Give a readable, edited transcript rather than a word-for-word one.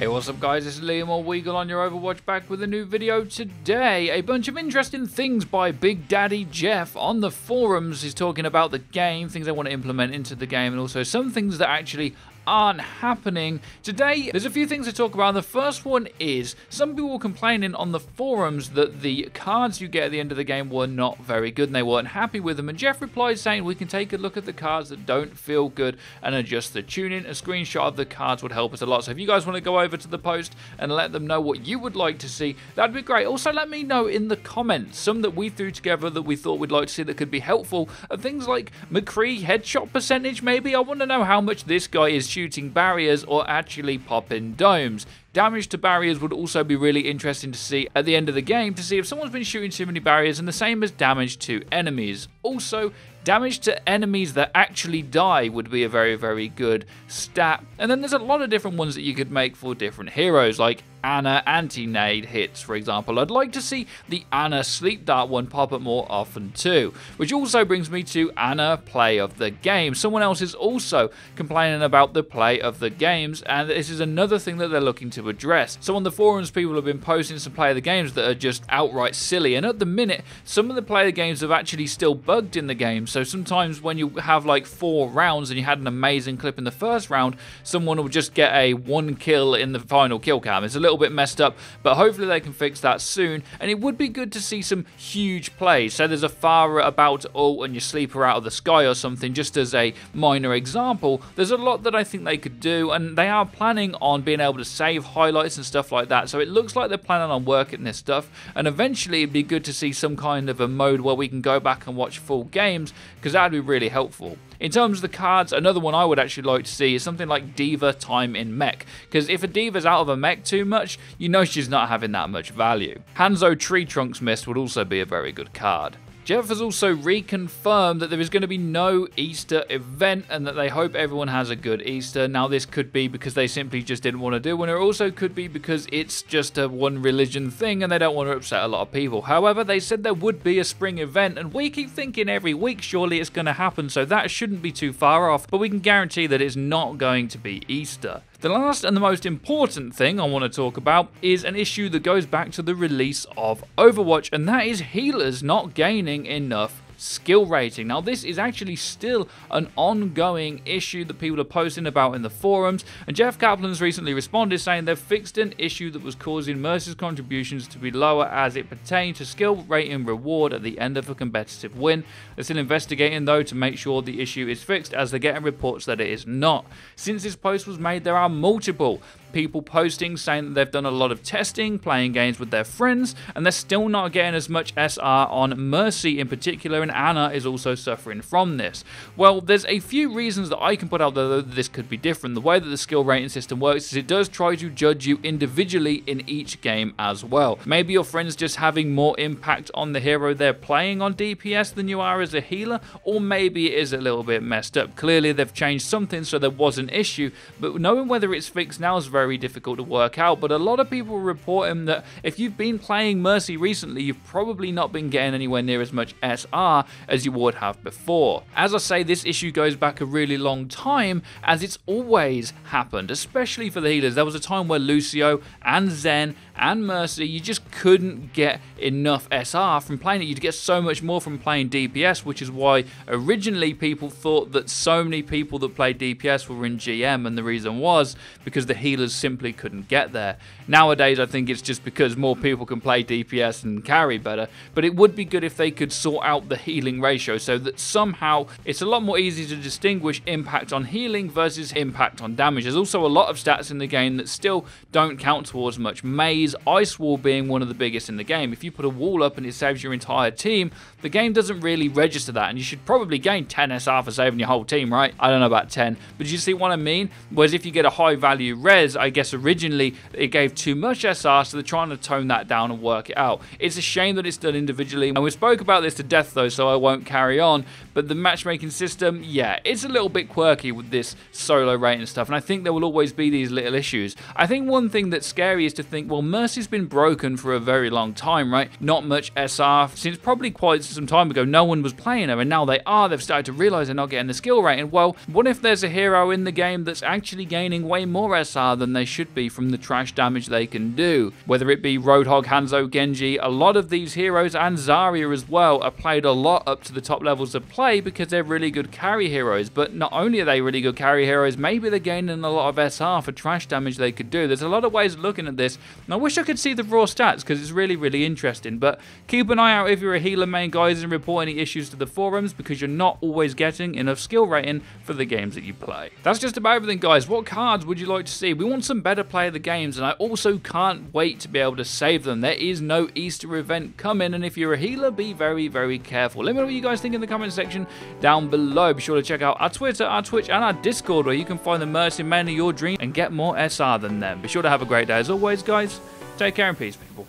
Hey, what's up guys, it's Liam or Weagle on your Overwatch, back with a new video today. A bunch of interesting things by Big Daddy Jeff on the forums. He's talking about the game, things they want to implement into the game, and also some things that actually aren't happening. Today, there's a few things to talk about. The first one is, some people were complaining on the forums that the cards you get at the end of the game were not very good and they weren't happy with them, and Jeff replied saying we can take a look at the cards that don't feel good and adjust the tuning. A screenshot of the cards would help us a lot, so if you guys want to go over to the post and let them know what you would like to see, that'd be great. Also, let me know in the comments some that we threw together that we thought we'd like to see that could be helpful, and things like McCree headshot percentage maybe. I want to know how much this guy is shooting barriers or actually popping domes. Damage to barriers would also be really interesting to see at the end of the game, to see if someone's been shooting too many barriers, and the same as damage to enemies. Also, damage to enemies that actually die would be a very, very good stat. And then there's a lot of different ones that you could make for different heroes, like Ana anti-nade hits, for example. I'd like to see the Ana sleep dart one pop up more often too. Which also brings me to Ana play of the game. Someone else is also complaining about the play of the games, and this is another thing that they're looking to address. So on the forums, people have been posting some play of the games that are just outright silly, and at the minute, some of the play of the games have actually still bugged in the game. So sometimes when you have like 4 rounds and you had an amazing clip in the first round, someone will just get a 1 kill in the final kill cam. It's a little bit messed up, but hopefully they can fix that soon, and it would be good to see some huge plays. So there's a Pharah about to ult and you sleep her out of the sky or something, just as a minor example. There's a lot that I think they could do, and they are planning on being able to save highlights and stuff like that, so it looks like they're planning on working this stuff, and eventually it'd be good to see some kind of a mode where we can go back and watch full games, because that'd be really helpful. In terms of the cards, another one I would actually like to see is something like Diva time in mech, because if a Diva's out of a mech too much, you know she's not having that much value. Hanzo Tree Trunks Mist would also be a very good card. Jeff has also reconfirmed that there is going to be no Easter event, and that they hope everyone has a good Easter. Now, this could be because they simply just didn't want to do one, or it also could be because it's just a one religion thing and they don't want to upset a lot of people. However, they said there would be a spring event, and we keep thinking every week surely it's going to happen, so that shouldn't be too far off, but we can guarantee that it's not going to be Easter. The last and the most important thing I want to talk about is an issue that goes back to the release of Overwatch, and that is healers not gaining enough skill rating. Now, this is actually still an ongoing issue that people are posting about in the forums, and Jeff Kaplan's recently responded saying they've fixed an issue that was causing Mercy's contributions to be lower as it pertained to skill rating reward at the end of a competitive win. They're still investigating though to make sure the issue is fixed, as they're getting reports that it is not. Since this post was made, there are multiple people posting saying that they've done a lot of testing, playing games with their friends, and they're still not getting as much SR on Mercy in particular, and Ana is also suffering from this. Well, there's a few reasons that I can put out there that this could be different. The way that the skill rating system works is it does try to judge you individually in each game as well. Maybe your friend's just having more impact on the hero they're playing on DPS than you are as a healer, or maybe it is a little bit messed up. Clearly they've changed something so there was an issue, but knowing whether it's fixed now is very difficult to work out. But a lot of people are reporting that if you've been playing Mercy recently, you've probably not been getting anywhere near as much SR as you would have before. As I say, this issue goes back a really long time, as it's always happened, especially for the healers. There was a time where Lucio and Zen and Mercy, you just couldn't get enough SR from playing it. You'd get so much more from playing DPS, which is why originally people thought that so many people that played DPS were in GM, and the reason was because the healers simply couldn't get there. Nowadays, I think it's just because more people can play DPS and carry better, but it would be good if they could sort out the healing ratio so that somehow it's a lot more easy to distinguish impact on healing versus impact on damage. There's also a lot of stats in the game that still don't count towards much. Maze, Ice Wall being one of the biggest in the game. If you put a wall up and it saves your entire team, the game doesn't really register that, and you should probably gain 10 SR for saving your whole team, right? I don't know about 10, but you see what I mean? Whereas if you get a high value res, I guess originally it gave too much SR, so they're trying to tone that down and work it out. It's a shame that it's done individually, and we spoke about this to death though, so I won't carry on, but the matchmaking system, yeah, it's a little bit quirky with this solo rate and stuff, and I think there will always be these little issues. I think one thing that's scary is to think, well, Mercy's been broken for a very long time, right? Not much SR since probably quite some time ago. No one was playing her, and now they are. They've started to realize they're not getting the skill rating. Well, what if there's a hero in the game that's actually gaining way more SR than they should be from the trash damage they can do? Whether it be Roadhog, Hanzo, Genji, a lot of these heroes, and Zarya as well, are played a lot up to the top levels of play because they're really good carry heroes. But not only are they really good carry heroes, maybe they're gaining a lot of SR for trash damage they could do. There's a lot of ways of looking at this, and I wish I could see the raw stats because it's really, really interesting. But keep an eye out if you're a healer main, guys, and report any issues to the forums because you're not always getting enough skill rating for the games that you play. That's just about everything, guys. What cards would you like to see? We want some better play of the games, and I also can't wait to be able to save them. There is no Easter event coming, and if you're a healer, be very, very careful. Let me know what you guys think in the comment section down below. Be sure to check out our Twitter, our Twitch, and our Discord, where you can find the Mercy men of your dream and get more SR than them. Be sure to have a great day. As always, guys, take care and peace, people.